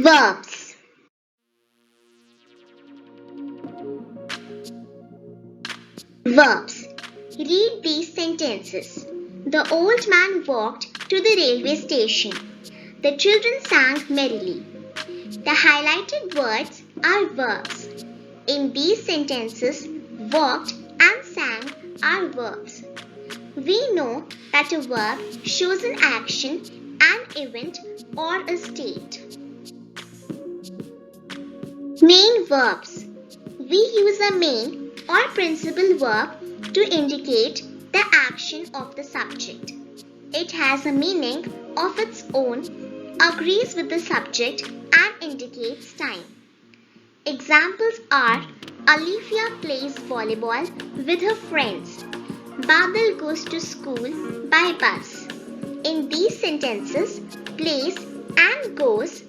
Verbs. Verbs. Read these sentences. The old man walked to the railway station. The children sang merrily. The highlighted words are verbs. In these sentences, walked and sang are verbs. We know that a verb shows an action, an event, or a state. Main verbs. We use a main or principal verb to indicate the action of the subject. It has a meaning of its own, agrees with the subject, and indicates time. Examples are Olivia plays volleyball with her friends. Badal goes to school by bus. In these sentences, plays and goes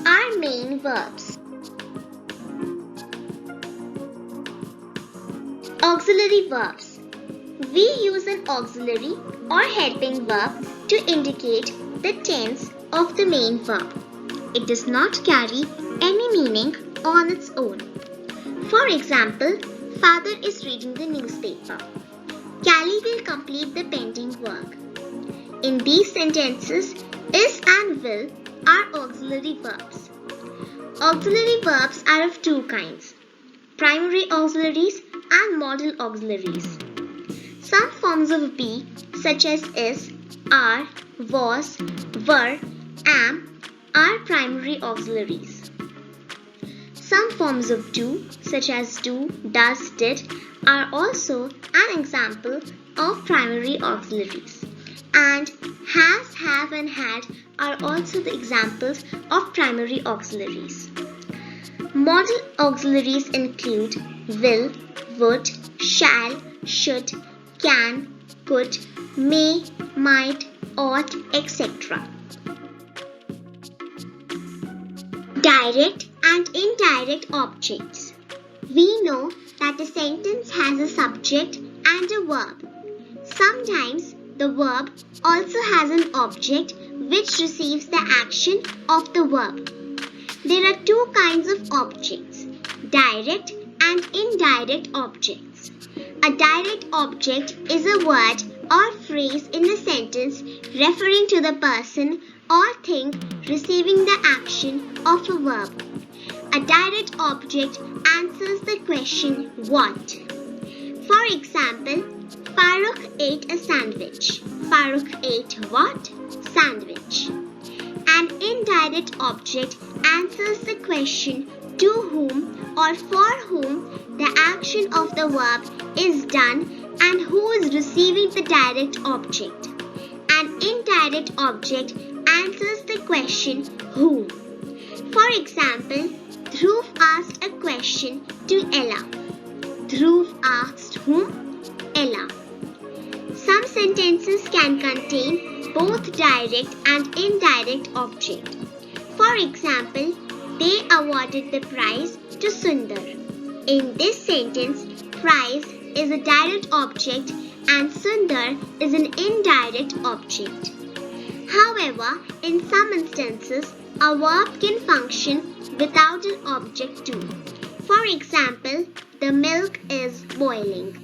are main verbs. Auxiliary verbs. We use an auxiliary or helping verb to indicate the tense of the main verb. It does not carry any meaning on its own. For example, father is reading the newspaper. Callie will complete the pending work. In these sentences, is and will are auxiliary verbs. Auxiliary verbs are of two kinds: primary auxiliaries and modal auxiliaries. Some forms of be, such as is, are, was, were, am, are primary auxiliaries. Some forms of do, such as do, does, did, are also an example of primary auxiliaries. And has, have, and had are also the examples of primary auxiliaries. Modal auxiliaries include will, would, shall, should, can, could, may, might, ought, etc. Direct and indirect objects. We know that a sentence has a subject and a verb. Sometimes the verb also has an object which receives the action of the verb. There are two kinds of objects: direct and indirect objects. A direct object is a word or phrase in a sentence referring to the person or thing receiving the action of a verb. A direct object answers the question what. For example, Farooq ate a sandwich. Farooq ate what? Sandwich. An indirect object answers the question to whom or for whom the action of the verb is done and who is receiving the direct object. An indirect object answers the question whom. For example, Dhruv asked a question to Ella. Dhruv asked whom? Ella. Some sentences can contain both direct and indirect object. For example, they awarded the prize to Sundar. In this sentence, prize is a direct object and Sundar is an indirect object. However, in some instances, a verb can function without an object too. For example, the milk is boiling.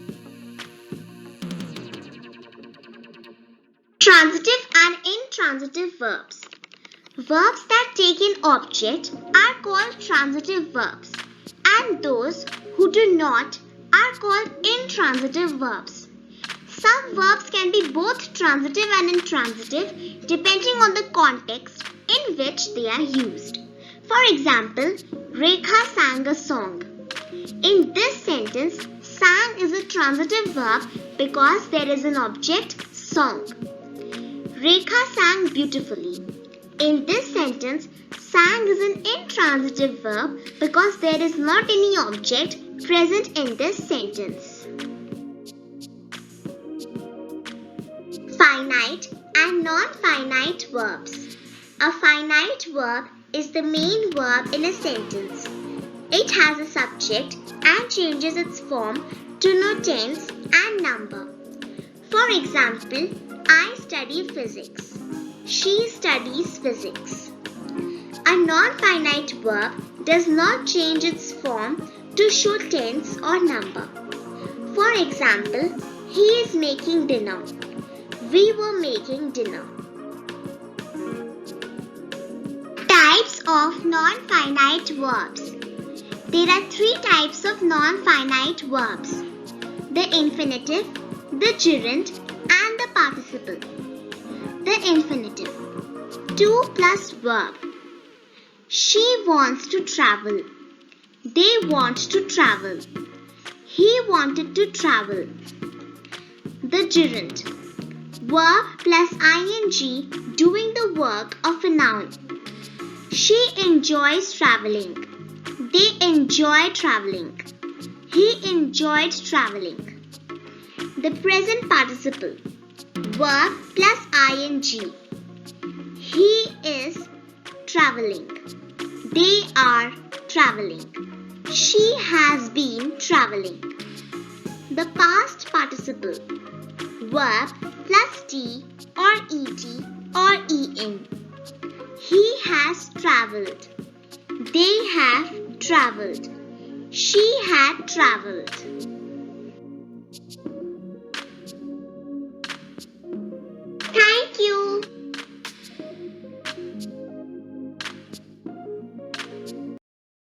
Transitive and intransitive verbs. Verbs that take an object are called transitive verbs, and those who do not are called intransitive verbs. Some verbs can be both transitive and intransitive depending on the context in which they are used. For example, Rekha sang a song. In this sentence, sang is a transitive verb because there is an object, song. Rekha sang beautifully. In this sentence, sang is an intransitive verb because there is not any object present in this sentence. Finite and non-finite verbs. A finite verb is the main verb in a sentence. It has a subject and changes its form to know tense and number. For example, I study physics. She studies physics. A non-finite verb does not change its form to show tense or number. For example, he is making dinner. We were making dinner. Types of non-finite verbs. There are three types of non-finite verbs: the infinitive, the gerund, and the participle. The infinitive. To plus verb. She wants to travel. They want to travel. He wanted to travel. The gerund. Verb plus ing doing the work of a noun. She enjoys traveling. They enjoy traveling. He enjoyed traveling. The present participle. Verb plus ing. He is traveling. They are traveling. She has been traveling. The past participle. Verb plus t or et or en. He has travelled. They have travelled. She had travelled.